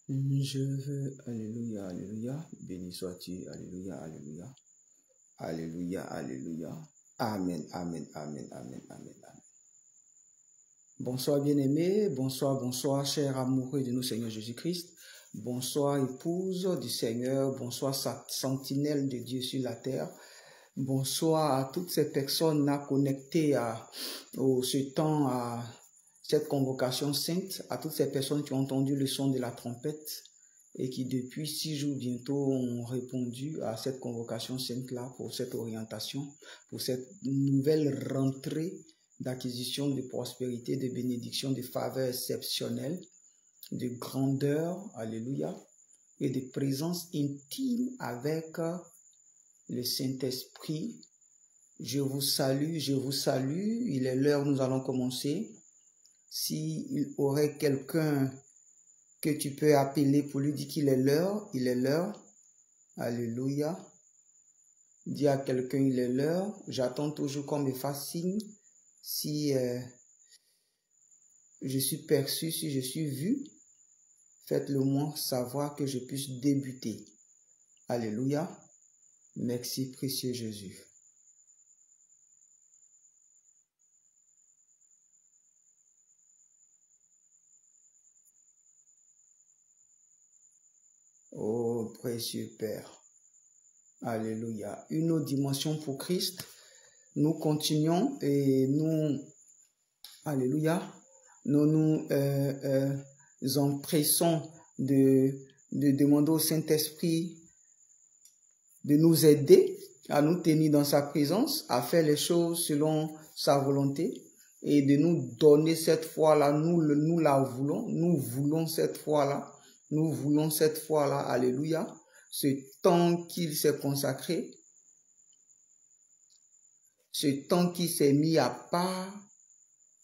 Je veux, alléluia, alléluia, béni sois-tu, alléluia, alléluia, alléluia, alléluia, amen, amen, amen, amen, amen, amen. Bonsoir bien-aimés, bonsoir, bonsoir, chers amoureux de notre Seigneur Jésus-Christ, bonsoir épouse du Seigneur, bonsoir sentinelle de Dieu sur la terre, bonsoir à toutes ces personnes là connectées ce temps, à cette convocation sainte, à toutes ces personnes qui ont entendu le son de la trompette et qui depuis 6 jours bientôt ont répondu à cette convocation sainte-là pour cette orientation, pour cette nouvelle rentrée d'acquisition de prospérité, de bénédiction, de faveur exceptionnelle, de grandeur, alléluia, et de présence intime avec le Saint-Esprit. Je vous salue, il est l'heure, nous allons commencer. S'il aurait quelqu'un que tu peux appeler pour lui dire qu'il est l'heure, il est l'heure. Alléluia. Dis à quelqu'un, il est l'heure. J'attends toujours qu'on me fasse signe. Si je suis perçu, si je suis vu, faites-le moi savoir que je puisse débuter. Alléluia. Merci, précieux Jésus. Oh, précieux Père. Alléluia. Une autre dimension pour Christ. Nous continuons et nous, alléluia, nous empressons de demander au Saint-Esprit de nous aider à nous tenir dans sa présence, à faire les choses selon sa volonté et de nous donner cette foi-là. Nous la voulons, nous voulons cette foi-là. Nous voulons cette foi-là, alléluia, ce temps qu'il s'est consacré, ce temps qui s'est mis à part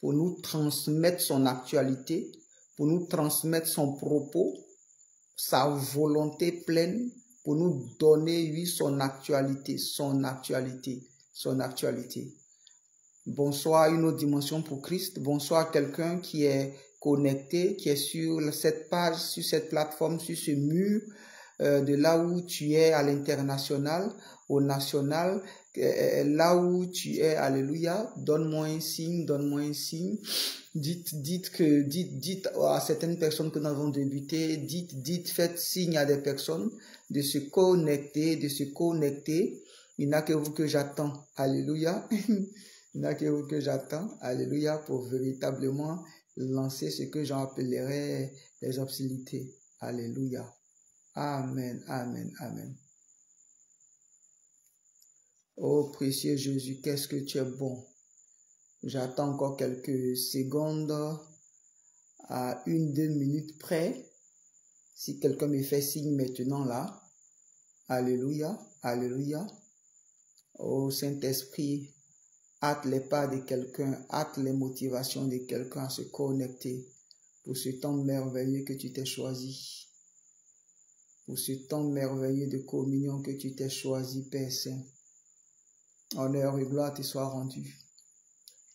pour nous transmettre son actualité, pour nous transmettre son propos, sa volonté pleine, pour nous donner, lui, son actualité, son actualité, son actualité. Bonsoir, une autre dimension pour Christ. Bonsoir, quelqu'un qui est connecté, qui est sur cette page, sur cette plateforme, sur ce mur, de là où tu es à l'international, au national, là où tu es, alléluia, donne-moi un signe, donne-moi un signe. Dites à certaines personnes que nous avons débuté, faites signe à des personnes de se connecter, Il n'y a que vous que j'attends, alléluia. Il n'y a que vous que j'attends, alléluia, pour véritablement lancer ce que j'appellerais les obscurités. Alléluia. Amen, amen, amen. Oh précieux Jésus, qu'est-ce que tu es bon. J'attends encore quelques secondes à 1-2 minutes près. Si quelqu'un me fait signe maintenant là. Alléluia, alléluia. Oh Saint-Esprit, hâte les pas de quelqu'un, hâte les motivations de quelqu'un à se connecter pour ce temps merveilleux que tu t'es choisi. Pour ce temps merveilleux de communion que tu t'es choisi, Père Saint. Honneur et gloire te soient rendus.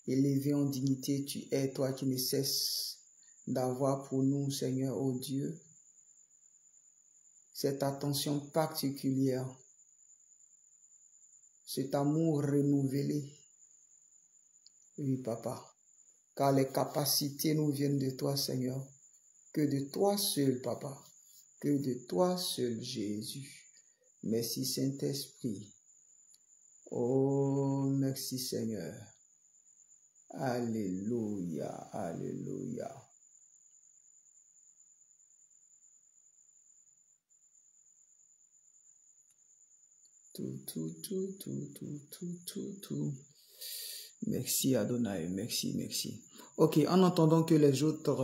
Élevé en dignité, tu es, toi qui ne cesses d'avoir pour nous, Seigneur, ô Dieu, cette attention particulière, cet amour renouvelé. Oui, Papa, car les capacités nous viennent de toi, Seigneur, que de toi seul, Papa, que de toi seul, Jésus. Merci, Saint-Esprit. Oh, merci, Seigneur. Alléluia, alléluia. Tout. Merci Adonai, merci. Ok, en attendant que les autres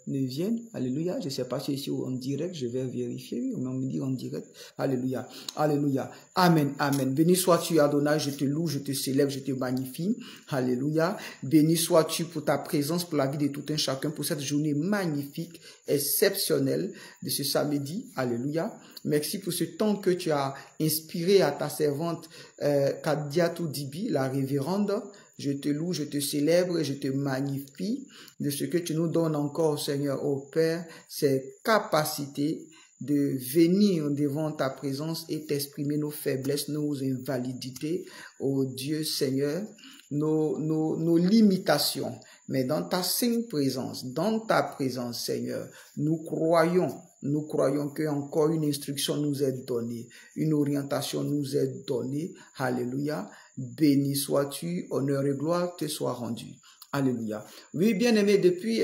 ne viennent, alléluia, je ne sais pas si c'est en direct, je vais vérifier, on me dit en direct, alléluia, alléluia, amen, amen, béni sois-tu Adonai, je te loue, je te célèbre, je te magnifie, alléluia, béni sois-tu pour ta présence, pour la vie de tout un chacun, pour cette journée magnifique, exceptionnelle de ce samedi, alléluia, merci pour ce temps que tu as inspiré à ta servante Kadiatou Dibi, la révérende. Je te loue, je te célèbre et je te magnifie de ce que tu nous donnes encore, Seigneur, ô Père, ces capacités de venir devant ta présence et t'exprimer nos faiblesses, nos invalidités, ô Dieu Seigneur, nos limitations. Mais dans ta sainte présence, dans ta présence, Seigneur, nous croyons que encore une instruction nous est donnée, une orientation nous est donnée. Alléluia. Béni sois-tu, honneur et gloire te soient rendus. Alléluia. Oui, bien-aimés, depuis,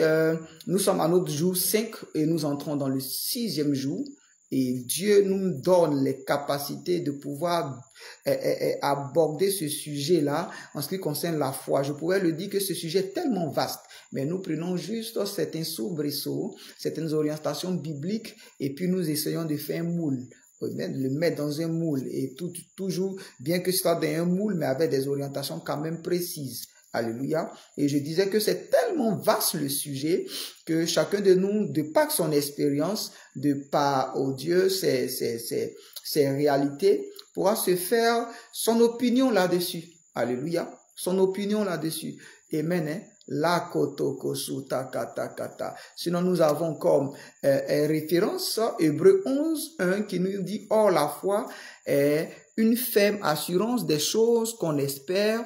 nous sommes à notre jour 5 et nous entrons dans le 6e jour. Et Dieu nous donne les capacités de pouvoir aborder ce sujet-là en ce qui concerne la foi. Je pourrais le dire que ce sujet est tellement vaste, mais nous prenons juste certains soubresauts, certaines orientations bibliques et puis nous essayons de faire un moule, le mettre dans un moule et toujours, bien que ce soit dans un moule, mais avec des orientations quand même précises. Alléluia. Et je disais que c'est tellement vaste le sujet que chacun de nous, de par son expérience, de par, oh Dieu, ses réalités, pourra se faire son opinion là-dessus. Alléluia. Son opinion là-dessus. Amen. Hein? La kotoko suta kata kata. Sinon, nous avons comme référence Hébreux 11, 1 qui nous dit « Or, la foi est une ferme assurance des choses qu'on espère,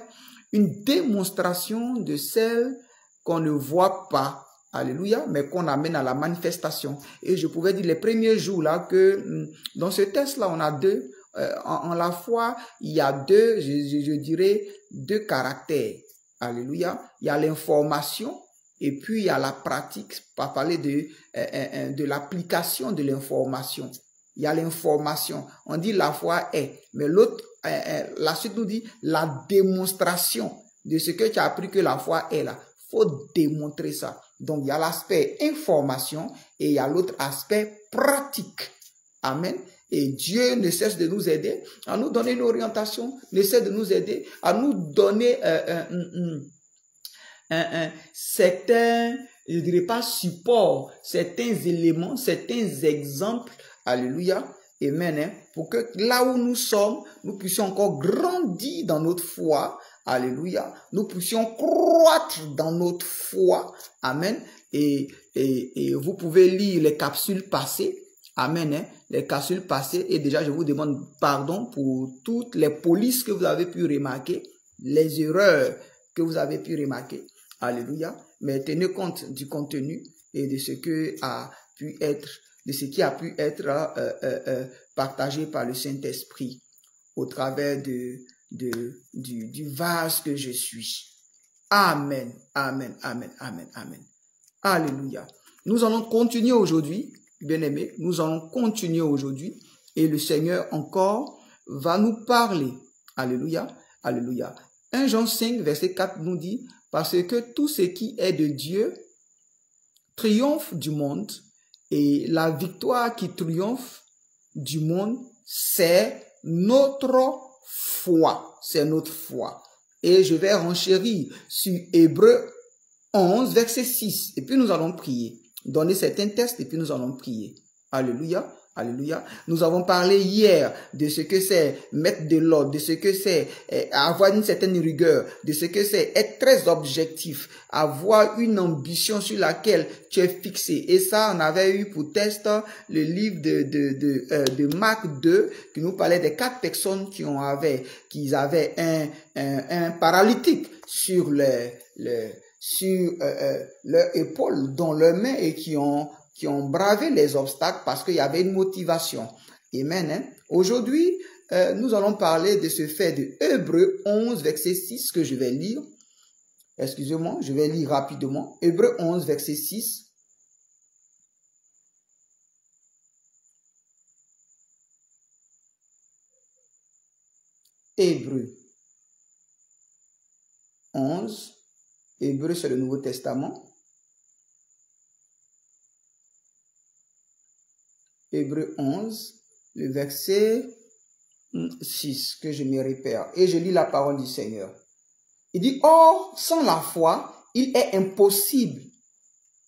une démonstration de celles qu'on ne voit pas. » Alléluia, mais qu'on amène à la manifestation. Et je pouvais dire les premiers jours là que dans ce test-là, on a deux. En la foi, il y a deux, je dirais, deux caractères. Alléluia. Il y a l'information et puis il y a la pratique, pas parler de l'application de l'information. Il y a l'information. On dit la foi est, mais l'autre, la suite nous dit la démonstration de ce que tu as appris que la foi est là. Il faut démontrer ça. Donc, il y a l'aspect information et il y a l'autre aspect pratique. Amen. Et Dieu ne cesse de nous aider, à nous donner une orientation, ne cesse de nous aider, à nous donner certains, je ne dirais pas support, certains éléments, certains exemples. Alléluia. Amen. Hein, pour que là où nous sommes, nous puissions encore grandir dans notre foi. Alléluia. Nous puissions croître dans notre foi. Amen. Et vous pouvez lire les capsules passées. Amen. Hein? Les capsules passées. Et déjà, je vous demande pardon pour toutes les polices que vous avez pu remarquer, les erreurs que vous avez pu remarquer. Alléluia. Mais tenez compte du contenu et de ce que a pu être, de ce qui a pu être partagé par le Saint-Esprit au travers du vase que je suis. Amen. Amen. Amen. Amen. Amen. Alléluia. Nous allons continuer aujourd'hui. Bien-aimés, nous allons continuer aujourd'hui et le Seigneur encore va nous parler. Alléluia, alléluia. 1 Jean 5, verset 4 nous dit, parce que tout ce qui est de Dieu triomphe du monde et la victoire qui triomphe du monde, c'est notre foi. C'est notre foi. Et je vais renchérir sur Hébreux 11, verset 6 et puis nous allons prier. Donner certains tests et puis nous allons prier. Alléluia, alléluia. Nous avons parlé hier de ce que c'est mettre de l'ordre, de ce que c'est avoir une certaine rigueur, de ce que c'est être très objectif, avoir une ambition sur laquelle tu es fixé. Et ça, on avait eu pour test le livre de Marc 2 qui nous parlait des 4 personnes qui avaient un paralytique sur sur leur épaule, dans leurs mains et qui ont bravé les obstacles parce qu'il y avait une motivation. Amen. Hein? Aujourd'hui, nous allons parler de ce fait de Hébreux 11, verset 6 que je vais lire. Excusez-moi, je vais lire rapidement. Hébreux 11, verset 6. Hébreux 11. Hébreux, c'est le Nouveau Testament. Hébreux 11, le verset 6, que je me répère. Et je lis la parole du Seigneur. Il dit, « Or, sans la foi, il est impossible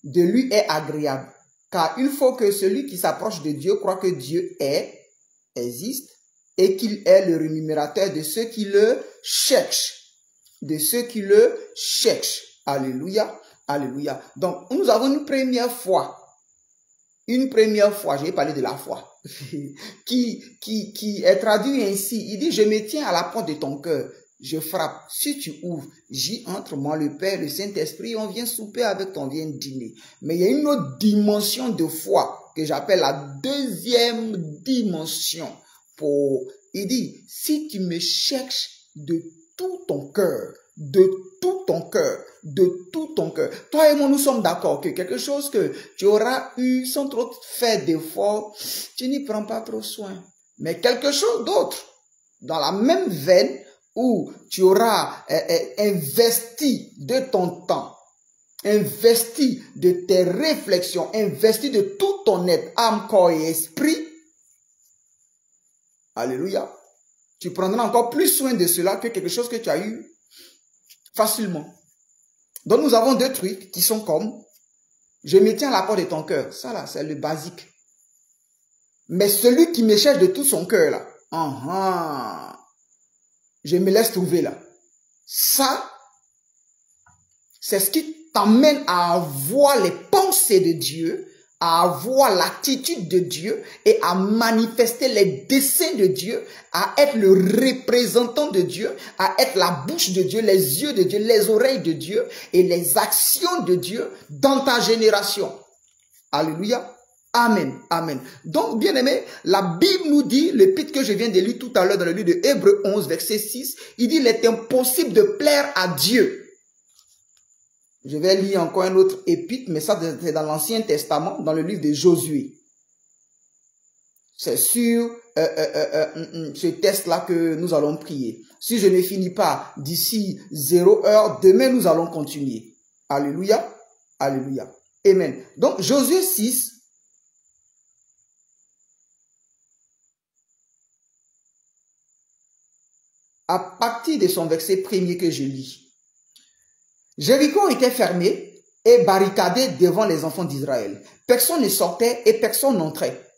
de lui être agréable. Car il faut que celui qui s'approche de Dieu croit que Dieu existe, et qu'il est le rémunérateur de ceux qui le cherchent. » de ceux qui le cherchent. Alléluia, alléluia. Donc, nous avons une première foi. Une première foi, j'ai parlé de la foi, qui est traduit ainsi. Il dit, je me tiens à la porte de ton cœur, je frappe. Si tu ouvres, j'y entre, moi, le Père, le Saint-Esprit, on vient souper avec toi, on vient dîner. Mais il y a une autre dimension de foi que j'appelle la deuxième dimension. Il dit, si tu me cherches de tout ton cœur, de tout ton cœur, de tout ton cœur. Toi et moi, nous sommes d'accord que quelque chose que tu auras eu sans trop faire d'efforts, tu n'y prends pas trop soin. Mais quelque chose d'autre, dans la même veine, où tu auras investi de ton temps, investi de tes réflexions, investi de tout ton être, âme, corps et esprit. Alléluia. Tu prendras encore plus soin de cela que quelque chose que tu as eu facilement. Donc nous avons deux trucs qui sont comme, je me tiens à la porte de ton cœur. Ça là, c'est le basique. Mais celui qui me cherche de tout son cœur là, je me laisse trouver là. Ça, c'est ce qui t'amène à avoir les pensées de Dieu, à avoir l'attitude de Dieu et à manifester les desseins de Dieu, à être le représentant de Dieu, à être la bouche de Dieu, les yeux de Dieu, les oreilles de Dieu et les actions de Dieu dans ta génération. Alléluia. Amen. Amen. Donc, bien aimé, la Bible nous dit, l'épître que je viens de lire tout à l'heure dans le livre de Hébreux 11, verset 6, il dit, il est impossible de plaire à Dieu. Je vais lire encore un autre épître, mais ça c'est dans l'Ancien Testament, dans le livre de Josué. C'est sur ce texte-là que nous allons prier. Si je ne finis pas d'ici 0 heure, demain nous allons continuer. Alléluia. Alléluia. Amen. Donc, Josué 6, à partir de son verset premier que je lis. Jéricho était fermé et barricadé devant les enfants d'Israël. Personne ne sortait et personne n'entrait.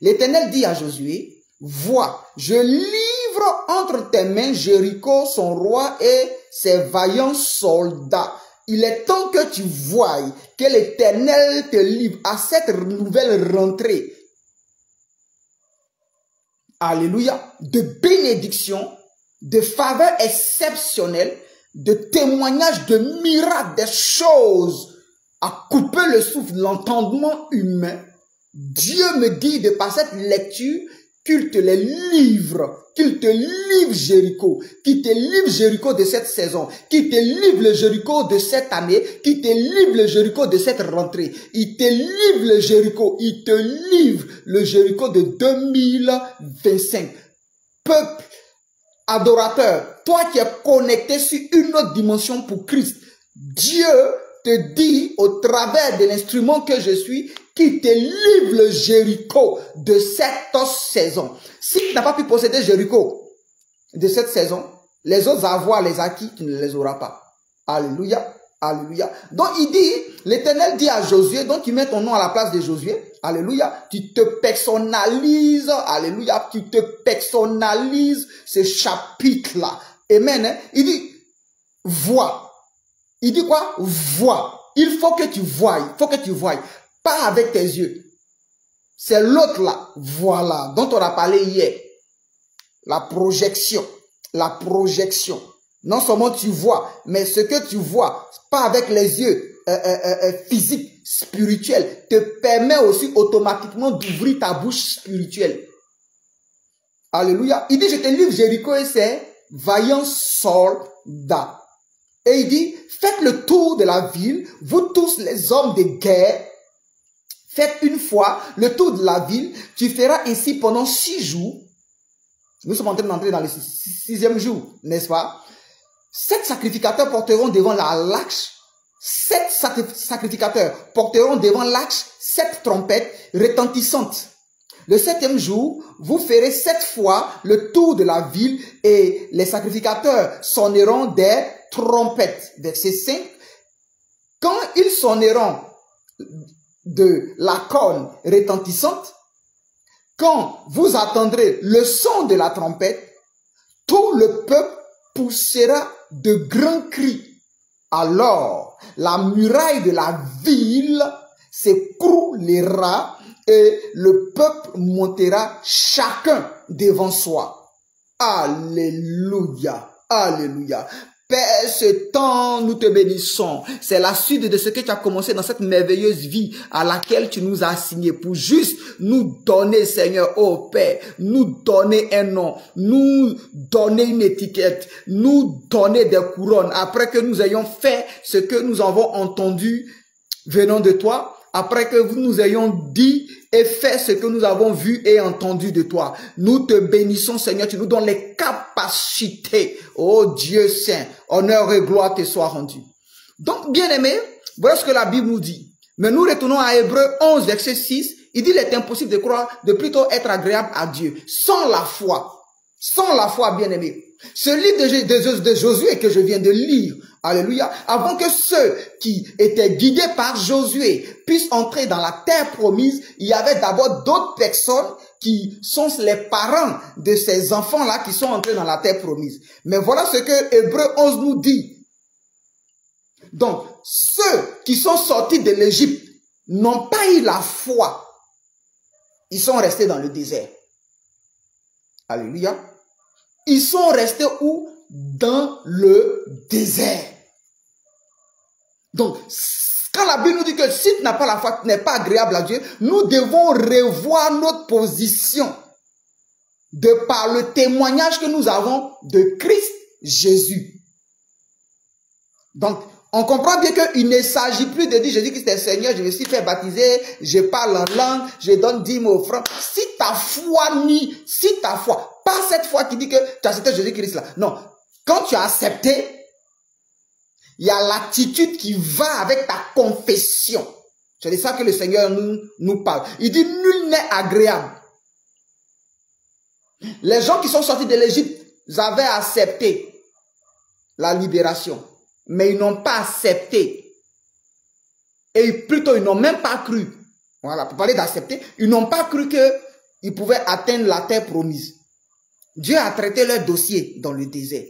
L'Éternel dit à Josué, vois, je livre entre tes mains Jéricho, son roi et ses vaillants soldats. Il est temps que tu voies que l'Éternel te livre à cette nouvelle rentrée. Alléluia. De bénédiction, de faveur exceptionnelle, de témoignages, de miracles, des choses à couper le souffle, l'entendement humain. Dieu me dit de par cette lecture qu'il te les livre, qu'il te livre Jéricho, qu'il te livre Jéricho de cette saison, qu'il te livre le Jéricho de cette année, qu'il te livre le Jéricho de cette rentrée. Il te livre le Jéricho, il te livre le Jéricho de 2025. Peuple adorateur, toi qui es connecté sur une autre dimension pour Christ, Dieu te dit au travers de l'instrument que je suis, qu'il te livre le Jéricho de cette saison. Si tu n'as pas pu posséder Jéricho de cette saison, les autres avoirs, les acquis, tu ne les auras pas. Alléluia, alléluia. Donc il dit, l'Éternel dit à Josué, donc tu mets ton nom à la place de Josué, alléluia, tu te personnalises, alléluia, tu te personnalises ce chapitre-là. Amen. Hein? Il dit, vois. Il dit quoi? Vois. Il faut que tu voies, il faut que tu voies. Pas avec tes yeux. C'est l'autre là, voilà, dont on a parlé hier. La projection, la projection. Non seulement tu vois, mais ce que tu vois, pas avec les yeux physiques, spirituels, te permet aussi automatiquement d'ouvrir ta bouche spirituelle. Alléluia. Il dit, je te livre Jéricho et ses vaillants soldats. Et il dit, faites le tour de la ville, vous tous les hommes de guerre, faites une fois le tour de la ville, tu feras ainsi pendant 6 jours. Nous sommes en train d'entrer dans le 6e jour, n'est-ce pas? 7 sacrificateurs porteront devant l'arche, 7 sacrificateurs porteront devant l'arche 7 trompettes retentissantes. Le 7e jour, vous ferez 7 fois le tour de la ville et les sacrificateurs sonneront des trompettes. Verset 5. Quand ils sonneront de la corne retentissante, quand vous attendrez le son de la trompette, tout le peuple poussera de grands cris. Alors, la muraille de la ville s'écroulera et le peuple montera chacun devant soi. Alléluia, alléluia. Père, ce temps, nous te bénissons. C'est la suite de ce que tu as commencé dans cette merveilleuse vie à laquelle tu nous as assigné pour juste nous donner, Seigneur, oh Père, nous donner un nom, nous donner une étiquette, nous donner des couronnes après que nous ayons fait ce que nous avons entendu venant de toi. Après que nous ayons dit et fait ce que nous avons vu et entendu de toi. Nous te bénissons, Seigneur. Tu nous donnes les capacités. Oh Dieu Saint, honneur et gloire te soient rendus. Donc, bien-aimés, voilà ce que la Bible nous dit. Mais nous retournons à Hébreux 11, verset 6. Il dit, il est impossible de croire, de plutôt être agréable à Dieu. Sans la foi, bien-aimés. Ce livre de Josué que je viens de lire, alléluia, avant que ceux qui étaient guidés par Josué puissent entrer dans la terre promise, il y avait d'abord d'autres personnes qui sont les parents de ces enfants-là qui sont entrés dans la terre promise. Mais voilà ce que Hébreux 11 nous dit. Donc, ceux qui sont sortis de l'Égypte n'ont pas eu la foi. Ils sont restés dans le désert. Alléluia. Ils sont restés où? Dans le désert. Donc, quand la Bible nous dit que si tu n'as pas la foi, tu n'es pas agréable à Dieu, nous devons revoir notre position de par le témoignage que nous avons de Christ Jésus. Donc, on comprend bien qu'il ne s'agit plus de dire Jésus-Christ est Seigneur, je me suis fait baptiser, je parle en langue, je donne 10 000 francs. Si ta foi, pas cette foi qui dit que tu as accepté Jésus-Christ là. Non, quand tu as accepté, il y a l'attitude qui va avec ta confession. C'est de ça que le Seigneur nous parle. Il dit nul n'est agréable. Les gens qui sont sortis de l'Égypte, ils avaient accepté la libération. Mais ils n'ont pas accepté. Et plutôt, ils n'ont même pas cru. Voilà, pour parler d'accepter, ils n'ont pas cru qu'ils pouvaient atteindre la terre promise. Dieu a traité leur dossier dans le désert.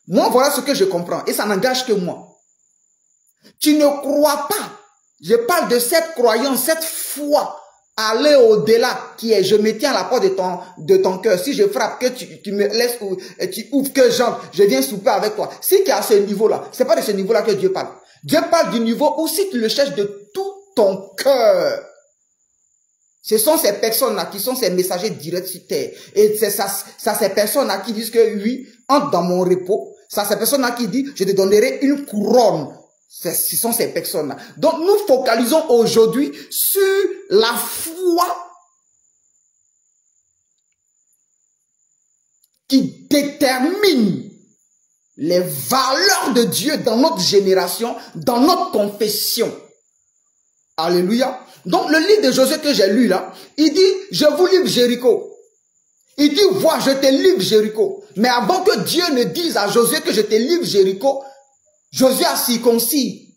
Moi, voilà ce que je comprends. Et ça n'engage que moi. Tu ne crois pas. Je parle de cette croyance, cette foi. Aller au-delà qui est, je me tiens à la porte de ton cœur. Si je frappe, que tu me laisses, tu ouvres, que j'entre, je viens souper avec toi. Si tu es à ce niveau-là, c'est pas de ce niveau-là que Dieu parle. Dieu parle du niveau où si tu le cherches de tout ton cœur. Ce sont ces personnes-là qui sont ces messagers directs sur terre. Et c'est ça, ces personnes-là qui disent que oui, entre dans mon repos. Ça, ces personnes-là qui disent, je te donnerai une couronne. Ce sont ces personnes-là. Donc, nous focalisons aujourd'hui sur la foi qui détermine les valeurs de Dieu dans notre génération, dans notre confession. Alléluia. Donc, le livre de Josué que j'ai lu là, il dit, je vous livre Jéricho. Il dit, vois, je te livre Jéricho. Mais avant que Dieu ne dise à Josué que je te livre Jéricho, Josué a circoncis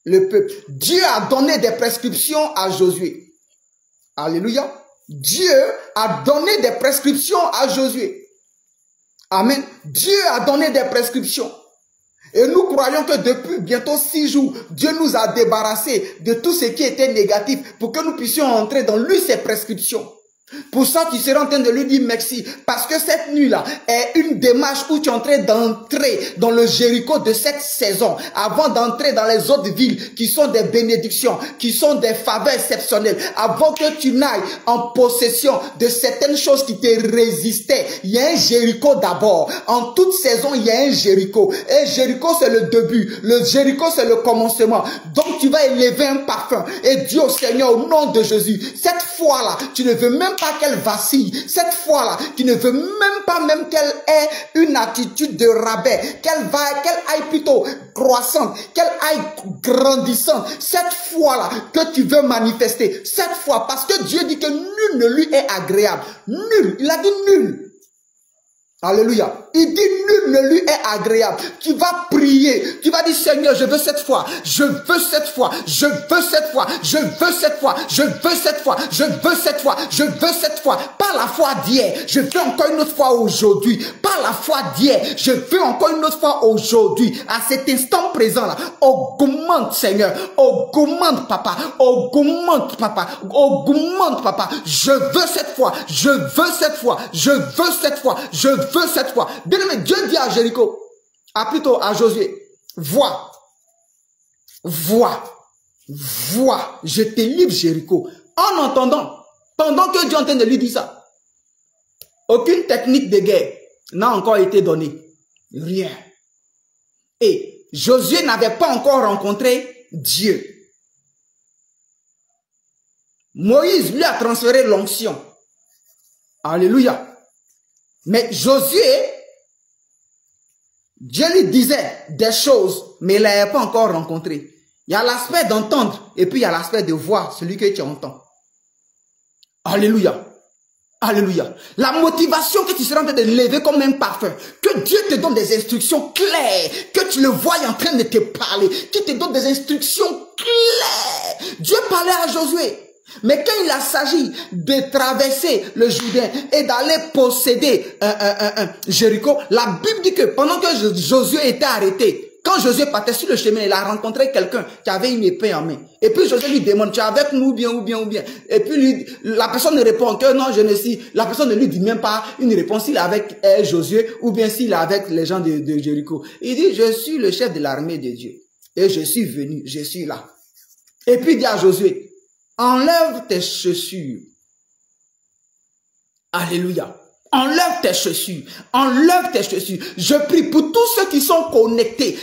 le peuple. Dieu a donné des prescriptions à Josué. Alléluia. Dieu a donné des prescriptions à Josué. Amen. Dieu a donné des prescriptions. Et nous croyons que depuis bientôt 6 jours, Dieu nous a débarrassés de tout ce qui était négatif pour que nous puissions entrer dans lui ses prescriptions. Pour ça, tu seras en train de lui dire merci. Parce que cette nuit-là est une démarche où tu es en train d'entrer dans le Jéricho de cette saison. Avant d'entrer dans les autres villes qui sont des bénédictions, qui sont des faveurs exceptionnelles. Avant que tu n'ailles en possession de certaines choses qui te résistaient. Il y a un Jéricho d'abord. En toute saison, il y a un Jéricho. Et Jéricho, c'est le début. Le Jéricho, c'est le commencement. Donc, tu vas élever un parfum. Et Dieu, Seigneur, au nom de Jésus, cette foi-là, tu ne veux même pas qu'elle vacille. Cette foi-là, tu ne veux même pas qu'elle ait une attitude de rabais, qu'elle aille plutôt croissante, qu'elle aille grandissante. Cette foi-là que tu veux manifester, cette foi, parce que Dieu dit que nul ne lui est agréable. Nul, il a dit nul. Alléluia. Il dit, nul ne lui est agréable. Tu vas prier. Tu vas dire, Seigneur, je veux cette foi. Je veux cette foi. Je veux cette foi. Je veux cette foi. Je veux cette foi. Je veux cette foi. Je veux cette foi. Pas la foi d'hier. Je veux encore une autre fois aujourd'hui. Pas la foi d'hier. Je veux encore une autre fois aujourd'hui. À cet instant présent là. Augmente, Seigneur. Augmente, papa. Augmente, papa. Augmente, papa. Je veux cette foi. Je veux cette foi. Je veux cette foi. Je veux cette foi. Bien-aimé, Dieu dit à Jéricho, plutôt à Josué, vois, je te livre Jéricho. En entendant, pendant que Dieu est en train de lui dire ça, aucune technique de guerre n'a encore été donnée. Rien. Et Josué n'avait pas encore rencontré Dieu. Moïse lui a transféré l'onction. Alléluia. Mais Josué, Dieu lui disait des choses, mais il ne l'avait pas encore rencontré. Il y a l'aspect d'entendre et puis il y a l'aspect de voir celui que tu entends. Alléluia. Alléluia. La motivation que tu seras en train de lever comme un parfum, que Dieu te donne des instructions claires, que tu le vois en train de te parler, qu'il te donne des instructions claires. Dieu parlait à Josué. Mais quand il a s'agit de traverser le Jourdain et d'aller posséder Jéricho, la Bible dit que pendant que Josué était arrêté, quand Josué partait sur le chemin, il a rencontré quelqu'un qui avait une épée en main. Et puis Josué lui demande, tu es avec nous ou bien. Et puis la personne ne répond que non, je ne suis. La personne ne lui dit même pas une réponse s'il est avec Josué ou bien s'il est avec les gens de Jéricho. Il dit, je suis le chef de l'armée de Dieu. Et je suis venu, je suis là. Et puis il dit à Josué, enlève tes chaussures. Alléluia. Enlève tes chaussures. Enlève tes chaussures. Je prie pour tous ceux qui sont connectés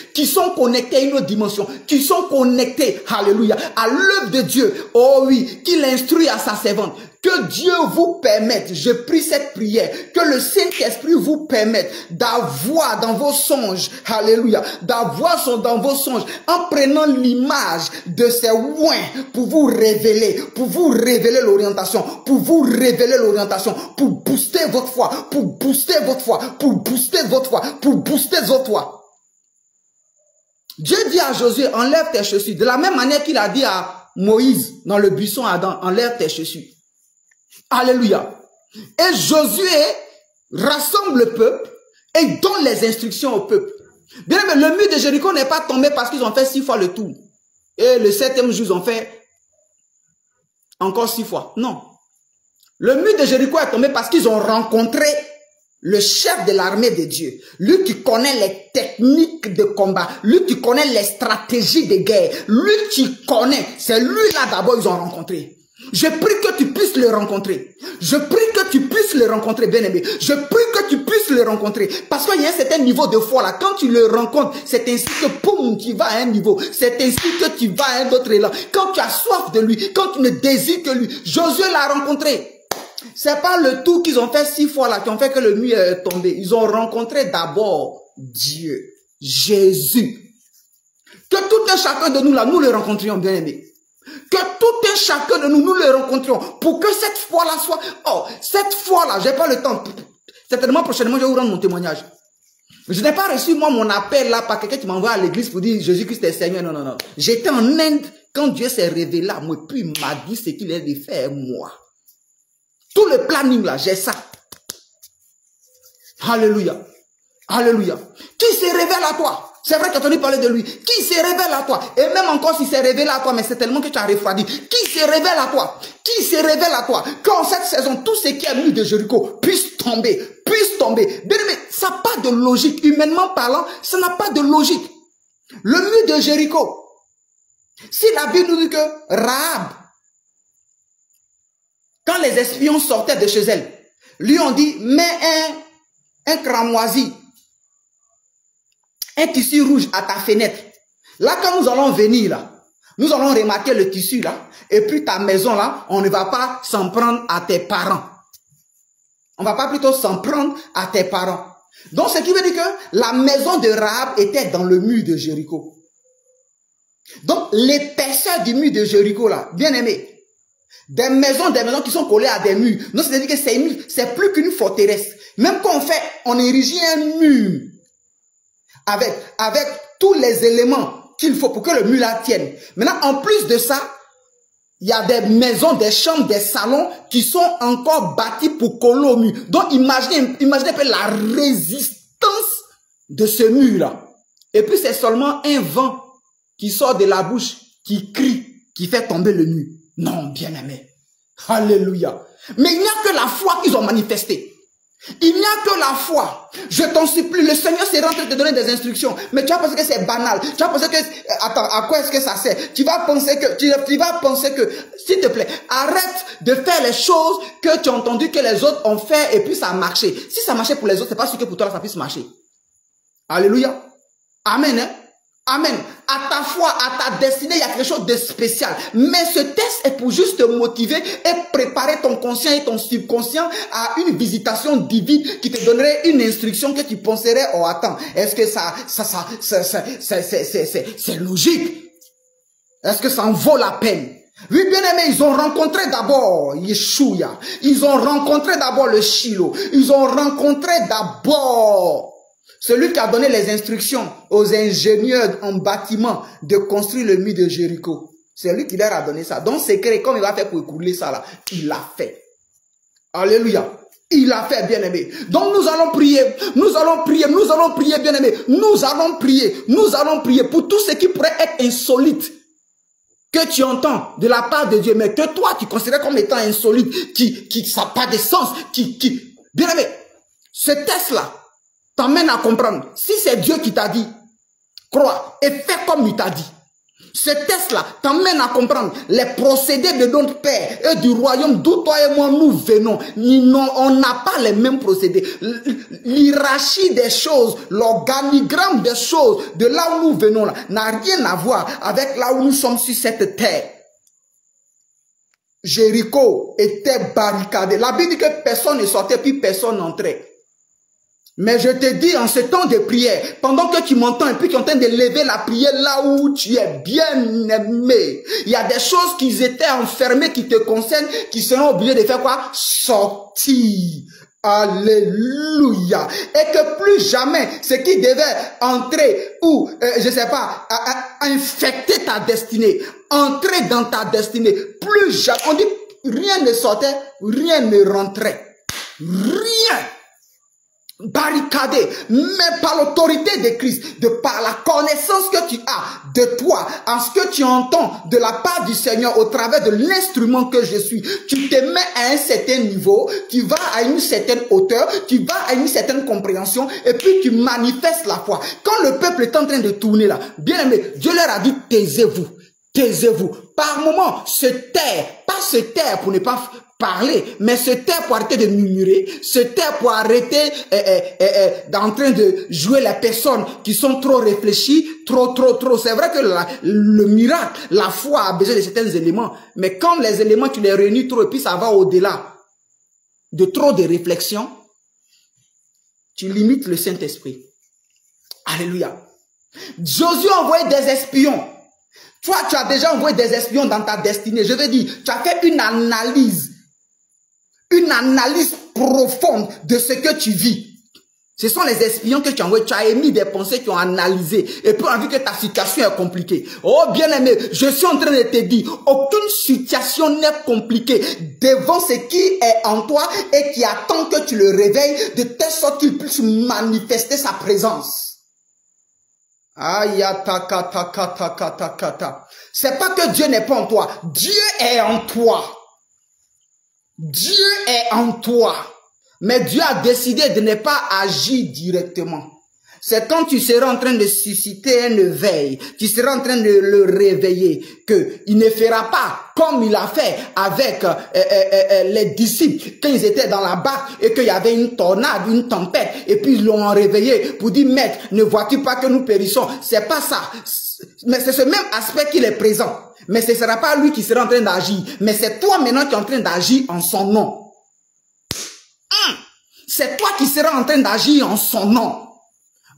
à une autre dimension, qui sont connectés, alléluia, à l'œuvre de Dieu. Oh oui, qu'il instruit à sa servante. Que Dieu vous permette, je prie cette prière, que le Saint-Esprit vous permette d'avoir dans vos songes, alléluia, d'avoir dans vos songes, en prenant l'image de ces oins pour vous révéler l'orientation, pour booster votre foi, pour booster votre foi. Dieu dit à Josué, enlève tes chaussures, de la même manière qu'il a dit à Moïse dans le buisson Adam, enlève tes chaussures. Alléluia. Et Josué rassemble le peuple et donne les instructions au peuple. Bien, mais le mur de Jéricho n'est pas tombé parce qu'ils ont fait 6 fois le tour. Et le 7e jour, ils ont fait encore 6 fois. Non. Le mur de Jéricho est tombé parce qu'ils ont rencontré le chef de l'armée de Dieu. Lui qui connaît les techniques de combat. Lui qui connaît les stratégies de guerre. Lui qui connaît. C'est lui là d'abord ils ont rencontré. Je prie que tu puisses le rencontrer. Je prie que tu puisses le rencontrer, bien-aimé. Je prie que tu puisses le rencontrer. Parce qu'il y a un certain niveau de foi là. Quand tu le rencontres, c'est ainsi que poum, tu vas à un niveau. C'est ainsi que tu vas à un autre élan. Quand tu as soif de lui, quand tu ne désires que lui. Josué l'a rencontré. C'est pas le tout qu'ils ont fait 6 fois là qui ont fait que le mur est tombé. Ils ont rencontré d'abord Dieu, Jésus. Que tout un chacun de nous là, nous le rencontrions, bien-aimé. Que tout un chacun de nous, nous le rencontrions pour que cette foi-là soit... Oh, cette foi-là, j'ai pas le temps. Certainement, prochainement, je vais vous rendre mon témoignage. Je n'ai pas reçu, moi, mon appel là par quelqu'un qui m'envoie à l'église pour dire Jésus-Christ est Seigneur. Non, non, non. J'étais en Inde quand Dieu s'est révélé à moi, puis il m'a dit ce qu'il est de faire, moi. Tout le planning là, j'ai ça. Alléluia. Alléluia. Qui se révèle à toi? C'est vrai que tu as entendu parler de lui. Qui se révèle à toi? Et même encore s'il s'est révélé à toi, mais c'est tellement que tu as refroidi. Qui se révèle à toi? Qui se révèle à toi? Qu'en cette saison, tout ce qui est mur de Jéricho puisse tomber. Puisse tomber. Bien aimé, ça n'a pas de logique. Humainement parlant, ça n'a pas de logique. Le mur de Jéricho. Si la Bible nous dit que Rahab, quand les espions sortaient de chez elle, lui ont dit, mets un cramoisi, un tissu rouge à ta fenêtre. Là, quand nous allons venir, là, nous allons remarquer le tissu, là, et puis ta maison, là, on ne va pas s'en prendre à tes parents. On ne va pas plutôt s'en prendre à tes parents. Donc, ce qui veut dire que la maison de Rahab était dans le mur de Jéricho. Donc, l'épaisseur du mur de Jéricho, là, bien aimé, Des maisons qui sont collées à des murs. Donc, c'est-à-dire que c'est plus qu'une forteresse. Même quand on érige un mur avec tous les éléments qu'il faut pour que le mur là tienne. Maintenant, en plus de ça, il y a des maisons, des chambres, des salons qui sont encore bâtis pour coller au mur. Donc, imaginez un peu la résistance de ce mur-là. Et puis, c'est seulement un vent qui sort de la bouche, qui crie, qui fait tomber le mur. Non, bien-aimé. Alléluia. Mais il n'y a que la foi qu'ils ont manifestée. Il n'y a que la foi. Je t'en supplie, le Seigneur s'est en train de te donner des instructions. Mais tu vas penser que c'est banal. Tu vas penser que, attends, à quoi est-ce que ça sert? Tu vas penser que, s'il te plaît, arrête de faire les choses que tu as entendu que les autres ont fait et puis ça a marché. Si ça marchait pour les autres, c'est pas sûr que pour toi ça puisse marcher. Alléluia. Amen, hein? Amen. À ta foi, à ta destinée, il y a quelque chose de spécial. Mais ce test est pour juste te motiver et préparer ton conscient et ton subconscient à une visitation divine qui te donnerait une instruction que tu penserais, oh attends, est-ce que c'est logique? Est-ce que ça en vaut la peine? Oui, bien aimé, ils ont rencontré d'abord Yeshua. Ils ont rencontré d'abord le Shiloh. Ils ont rencontré d'abord celui qui a donné les instructions aux ingénieurs en bâtiment de construire le mur de Jéricho. C'est lui qui leur a donné ça. Donc, secret, comme il va faire pour écouler ça là, il l'a fait. Alléluia. Il l'a fait, bien-aimé. Donc, nous allons prier. Nous allons prier. Nous allons prier, bien-aimé. Nous allons prier. Nous allons prier pour tout ce qui pourrait être insolite que tu entends de la part de Dieu, mais que toi, tu considères comme étant insolite, qui ça n'a pas de sens, bien-aimé, ce test-là t'emmène à comprendre. Si c'est Dieu qui t'a dit, crois et fais comme il t'a dit. Ce test-là t'emmène à comprendre les procédés de notre Père et du royaume d'où toi et moi nous venons. On n'a pas les mêmes procédés. L'hiérarchie des choses, l'organigramme des choses de là où nous venons là n'a rien à voir avec là où nous sommes sur cette terre. Jéricho était barricadé. La Bible dit que personne ne sortait puis personne n'entrait. Mais je te dis en ce temps de prière, pendant que tu m'entends et puis tu es en train de lever la prière là où tu es bien aimé, il y a des choses qui étaient enfermées, qui te concernent, qui seront obligées de faire quoi? Sortir. Alléluia. Et que plus jamais ce qui devait entrer ou, je sais pas, infecter ta destinée, entrer dans ta destinée, plus jamais, on dit rien ne sortait, rien ne rentrait. Rien. Barricadé, mais par l'autorité de Christ, de par la connaissance que tu as de toi, en ce que tu entends de la part du Seigneur au travers de l'instrument que je suis, tu te mets à un certain niveau, tu vas à une certaine hauteur, tu vas à une certaine compréhension et puis tu manifestes la foi. Quand le peuple est en train de tourner là, bien aimé, Dieu leur a dit taisez-vous, taisez-vous. Par moment, se taire, pas se taire pour ne pas parler, mais se taire pour arrêter de murmurer, se taire pour arrêter d'en train de jouer les personnes qui sont trop réfléchies, trop. C'est vrai que le miracle, la foi a besoin de certains éléments, mais quand les éléments, tu les réunis trop et puis ça va au-delà de trop de réflexion, tu limites le Saint-Esprit. Alléluia. Josué a envoyé des espions. Toi, tu as déjà envoyé des espions dans ta destinée. Je veux dire, tu as fait une analyse profonde de ce que tu vis. Ce sont les espions que tu as envoyés. Tu as émis des pensées qui ont analysé. Et puis on a vu que ta situation est compliquée. Oh bien-aimé, je suis en train de te dire, aucune situation n'est compliquée devant ce qui est en toi et qui attend que tu le réveilles de telle sorte qu'il puisse manifester sa présence. C'est pas que Dieu n'est pas en toi. Dieu est en toi. Dieu est en toi. Mais Dieu a décidé de ne pas agir directement. C'est quand tu seras en train de susciter une veille, tu seras en train de le réveiller, qu'il ne fera pas comme il a fait avec les disciples quand ils étaient dans la barque et qu'il y avait une tornade, une tempête, et puis ils l'ont réveillé pour dire, maître, ne vois-tu pas que nous périssons? C'est pas ça. Mais c'est ce même aspect qu'il est présent. Mais ce ne sera pas lui qui sera en train d'agir. Mais c'est toi maintenant qui es en train d'agir en son nom. C'est toi qui seras en train d'agir en son nom.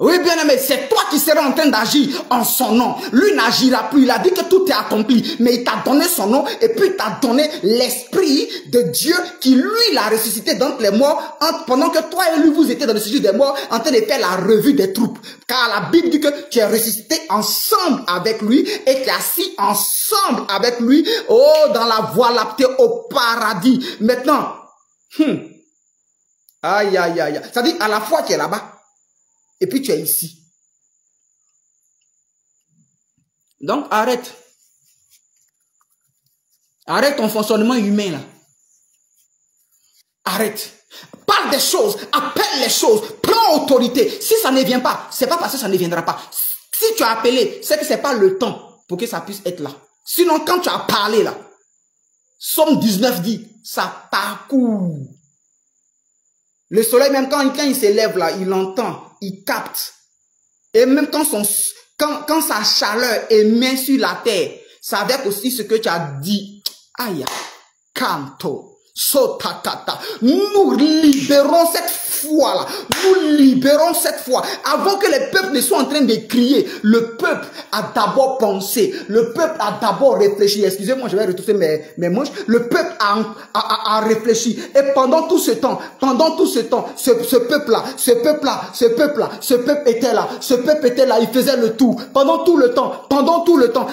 Oui, bien aimé, c'est toi qui seras en train d'agir en son nom. Lui n'agira plus. Il a dit que tout est accompli. Mais il t'a donné son nom et puis il t'a donné l'esprit de Dieu qui, lui, l'a ressuscité d'entre les morts pendant que toi et lui, vous étiez dans le séjour des morts en train de faire la revue des troupes. Car la Bible dit que tu es ressuscité ensemble avec lui et tu es assis ensemble avec lui, oh, dans la voie lactée au paradis. Maintenant, aïe, aïe, aïe. Ça dit, à la fois tu es là-bas. Et puis tu es ici. Donc arrête. Arrête ton fonctionnement humain là. Arrête. Parle des choses. Appelle les choses. Prends autorité. Si ça ne vient pas, c'est pas parce que ça ne viendra pas. Si tu as appelé, c'est que c'est pas le temps pour que ça puisse être là. Sinon quand tu as parlé là, Somme 19 dit, ça parcourt. Le soleil, même quand il s'élève là, il entend, il capte. Et même quand sa chaleur émet sur la terre, ça avec aussi ce que tu as dit. Aïe, canto, sotakata. Nous libérons cette foi-là. Nous libérons cette foi. Avant que les peuples ne soient en train de crier, le peuple a d'abord pensé. Le peuple a d'abord réfléchi. Excusez-moi, je vais retourner mes manches. Le peuple a réfléchi. Et pendant tout ce temps, ce peuple était là. Il faisait le tour. Pendant tout le temps,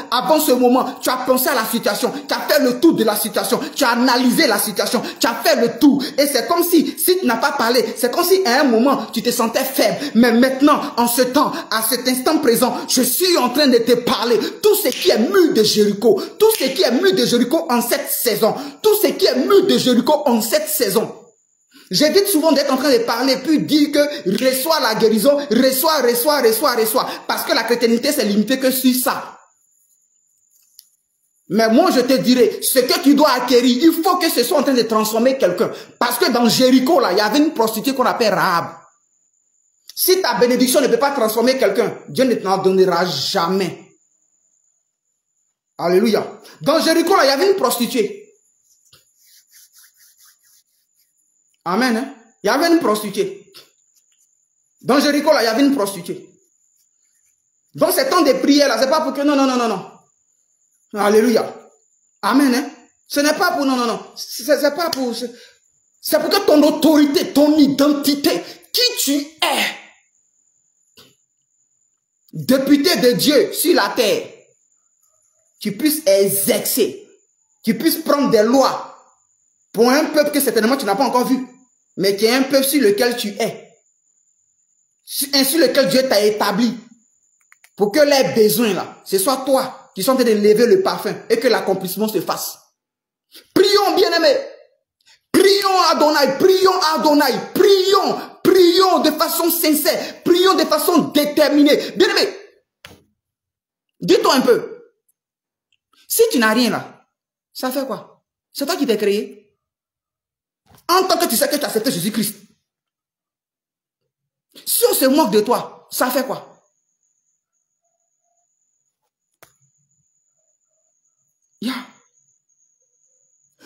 avant ce moment, tu as pensé à la situation. Tu as fait le tour de la situation. Tu as analysé la situation. Tu as fait le tour. Et c'est comme si tu n'as pas parlé, c'est comme si à un moment, tu te sentais faible. Mais maintenant, en ce temps, à cet instant présent, je suis en train de te parler. Tout ce qui est mur de Jéricho, tout ce qui est mur de Jéricho en cette saison, tout ce qui est mur de Jéricho en cette saison. J'évite souvent d'être en train de parler, puis dire que reçois la guérison, reçois. Parce que la chrétienté, c'est limité que sur ça. Mais moi, je te dirais, ce que tu dois acquérir, il faut que ce soit en train de transformer quelqu'un. Parce que dans Jéricho, là, il y avait une prostituée qu'on appelle Rahab. Si ta bénédiction ne peut pas transformer quelqu'un, Dieu ne t'en donnera jamais. Alléluia. Dans Jéricho, là, il y avait une prostituée. Amen. Hein? Il y avait une prostituée. Dans Jéricho, là, il y avait une prostituée. Dans ces temps de prière, là, c'est pas pour que... Non. Alléluia. Amen. Hein? Ce n'est pas pour... Non. C'est pas pour... C'est pour que ton autorité, ton identité, qui tu es, député de Dieu sur la terre, tu puisses exercer, tu puisses prendre des lois pour un peuple que certainement tu n'as pas encore vu, mais qui est un peuple sur lequel tu es, sur lequel Dieu t'a établi, pour que les besoins là, ce soit toi qui sont en train de lever le parfum et que l'accomplissement se fasse. Prions, bien-aimés. Prions Adonai, prions de façon sincère, prions de façon déterminée. Bien-aimés, dis-toi un peu, si tu n'as rien là, ça fait quoi? C'est toi qui t'es créé. En tant que tu sais que tu as accepté Jésus-Christ. Si on se moque de toi, ça fait quoi?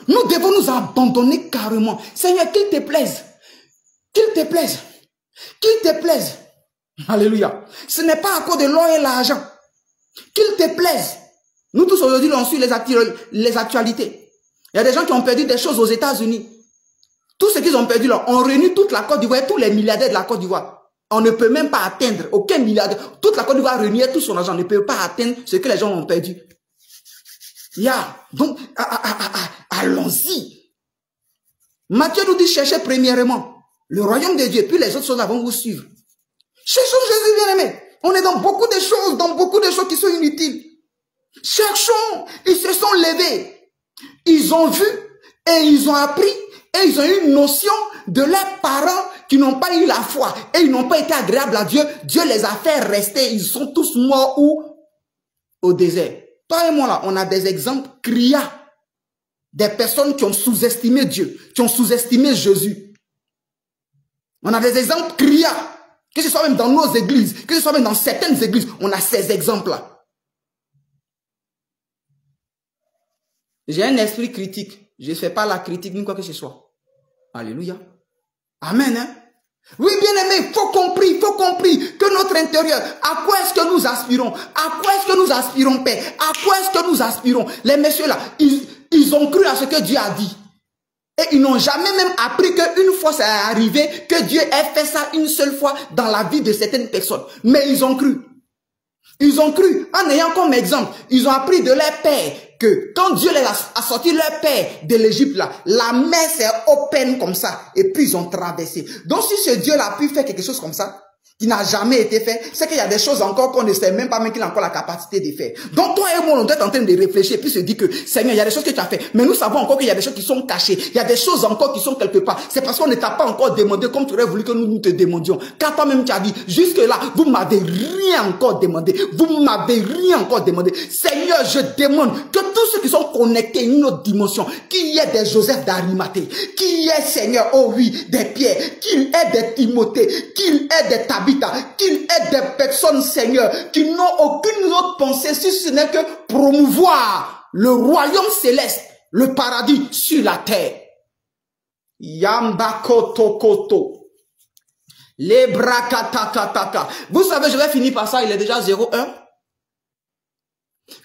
Nous devons nous abandonner carrément. Seigneur, qu'il te plaise. Qu'il te plaise. Qu'il te plaise. Alléluia. Ce n'est pas à cause de l'or et l'argent. Qu'il te plaise. Nous tous aujourd'hui, on suit les actualités. Il y a des gens qui ont perdu des choses aux États-Unis. Tout ce qu'ils ont perdu là, on réunit toute la Côte d'Ivoire et tous les milliardaires de la Côte d'Ivoire. On ne peut même pas atteindre, aucun milliardaire. Toute la Côte d'Ivoire réunit tout son argent, ne peut pas atteindre ce que les gens ont perdu. Donc, allons-y. Matthieu nous dit, cherchez premièrement le royaume de Dieu, puis les autres choses vont vous suivre. Cherchons Jésus, bien-aimé. On est dans beaucoup de choses qui sont inutiles. Cherchons. Ils se sont levés. Ils ont vu et ils ont appris et ils ont eu une notion de leurs parents qui n'ont pas eu la foi et ils n'ont pas été agréables à Dieu. Dieu les a fait rester. Ils sont tous morts où? Au désert. Toi et moi là, on a des exemples criants. Des personnes qui ont sous-estimé Dieu, qui ont sous-estimé Jésus. On a des exemples criants. Que ce soit même dans nos églises, que ce soit même dans certaines églises, on a ces exemples-là. J'ai un esprit critique. Je ne fais pas la critique ni quoi que ce soit. Alléluia. Amen. Hein? Oui, bien aimé, il faut compris que notre intérieur, à quoi est-ce que nous aspirons? À quoi est-ce que nous aspirons, Père? À quoi est-ce que nous aspirons? Les messieurs là, ils ont cru à ce que Dieu a dit. Et ils n'ont jamais même appris qu'une fois ça est arrivé, que Dieu ait fait ça une seule fois dans la vie de certaines personnes. Mais ils ont cru. Ils ont cru, en ayant comme exemple, ils ont appris de leur père que quand Dieu les a sorti leur père de l'Égypte là, la mer s'est open comme ça et puis ils ont traversé. Donc si ce Dieu là a pu faire quelque chose comme ça, qui n'a jamais été fait, c'est qu'il y a des choses encore qu'on ne sait même pas, mais qu'il a encore la capacité de faire. Donc toi et moi, on doit être en train de réfléchir, puis se dire que, Seigneur, il y a des choses que tu as fait, mais nous savons encore qu'il y a des choses qui sont cachées, il y a des choses encore qui sont quelque part. C'est parce qu'on ne t'a pas encore demandé comme tu aurais voulu que nous te demandions. Car toi-même tu as dit, jusque là, vous m'avez rien encore demandé, vous m'avez rien encore demandé. Seigneur, je demande que tous ceux qui sont connectés à une autre dimension, qu'il y ait des Joseph d'Arimathée, qu'il y ait, Seigneur, oh oui, des Pierre, qu'il y ait des Timothée, qu'il y ait des qu'il aide des personnes, Seigneur, qui n'ont aucune autre pensée si ce n'est que promouvoir le royaume céleste, le paradis sur la terre. Yambakotokoto. Lebrakatakataka. Vous savez, je vais finir par ça, il est déjà 0-1.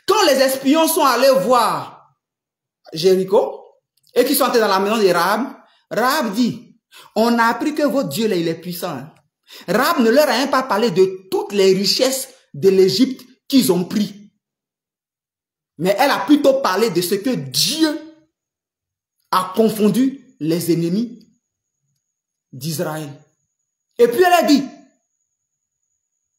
Quand les espions sont allés voir Jéricho et qui sont entrés dans la maison de Rahab, Rahab dit, on a appris que votre Dieu là, il est puissant. Hein. Rahab ne leur a même pas parlé de toutes les richesses de l'Égypte qu'ils ont pris. Mais elle a plutôt parlé de ce que Dieu a confondu les ennemis d'Israël. Et puis elle a dit,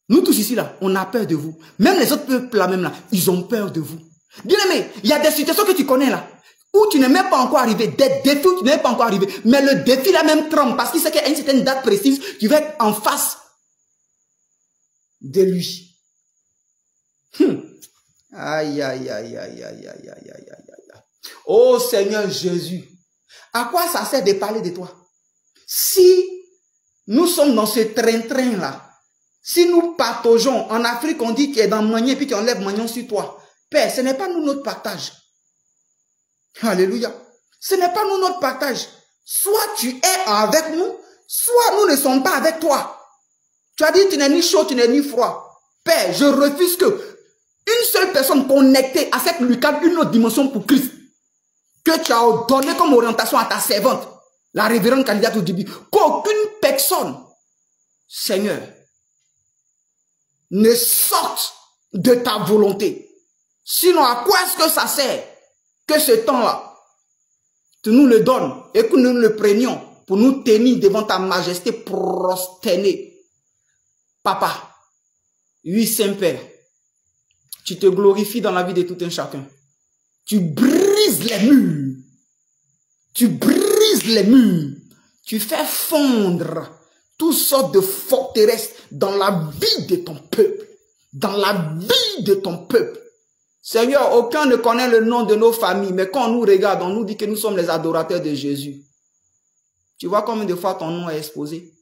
nous tous ici là, on a peur de vous. Même les autres peuples là même là, ils ont peur de vous. Bien aimé, il y a des situations que tu connais là, où tu n'es même pas encore arrivé, des défis où tu n'es même pas encore arrivé, mais le défi là même tremble parce qu'il sait qu'à une certaine date précise, tu vas être en face de lui. Aïe, aïe, aïe, aïe, aïe, aïe, aïe, aïe, aïe, aïe. Oh Seigneur Jésus, à quoi ça sert de parler de toi? Si nous sommes dans ce train-train là, si nous partageons, en Afrique on dit qu'il est dans Magnon puis qu'il enlève Magnon sur toi, Père, ce n'est pas nous notre partage. Alléluia. Ce n'est pas nous notre partage. Soit tu es avec nous, soit nous ne sommes pas avec toi. Tu as dit tu n'es ni chaud, tu n'es ni froid. Père, je refuse que une seule personne connectée à cette lucane, une autre dimension pour Christ, que tu as donné comme orientation à ta servante, la révérende candidate au début, qu'aucune personne, Seigneur, ne sorte de ta volonté. Sinon, à quoi est-ce que ça sert que ce temps-là, tu nous le donnes et que nous le prenions pour nous tenir devant ta majesté prosternée. Papa, oui Saint-Père, tu te glorifies dans la vie de tout un chacun. Tu brises les murs. Tu brises les murs. Tu fais fondre toutes sortes de forteresses dans la vie de ton peuple. Dans la vie de ton peuple. Seigneur, aucun ne connaît le nom de nos familles, mais quand on nous regarde, on nous dit que nous sommes les adorateurs de Jésus. Tu vois combien de fois ton nom est exposé?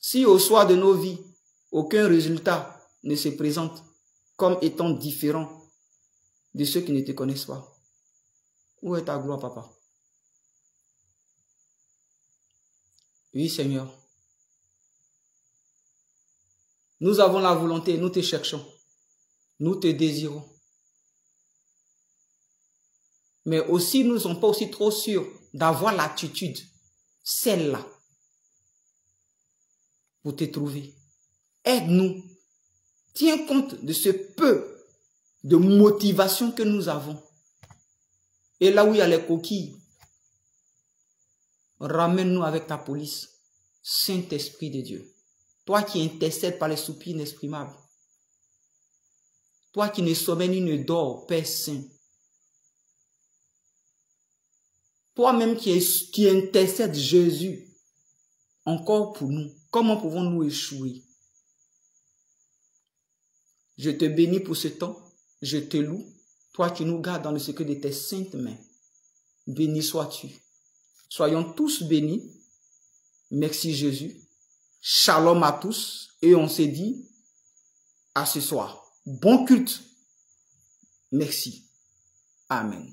Si au soir de nos vies, aucun résultat ne se présente comme étant différent de ceux qui ne te connaissent pas, où est ta gloire, papa? Oui, Seigneur. Nous avons la volonté, nous te cherchons, nous te désirons. Mais aussi, nous ne sommes pas aussi trop sûrs d'avoir l'attitude, celle-là, pour te trouver. Aide-nous. Tiens compte de ce peu de motivation que nous avons. Et là où il y a les coquilles, ramène-nous avec ta police. Saint-Esprit de Dieu. Toi qui intercèdes par les soupirs inexprimables. Toi qui ne sommeilles ni ne dors, Père Saint. Toi-même qui intercèdes Jésus, encore pour nous. Comment pouvons-nous échouer? Je te bénis pour ce temps. Je te loue. Toi qui nous gardes dans le secret de tes saintes mains. Béni sois-tu. Soyons tous bénis. Merci Jésus. Shalom à tous. Et on se dit à ce soir. Bon culte. Merci. Amen.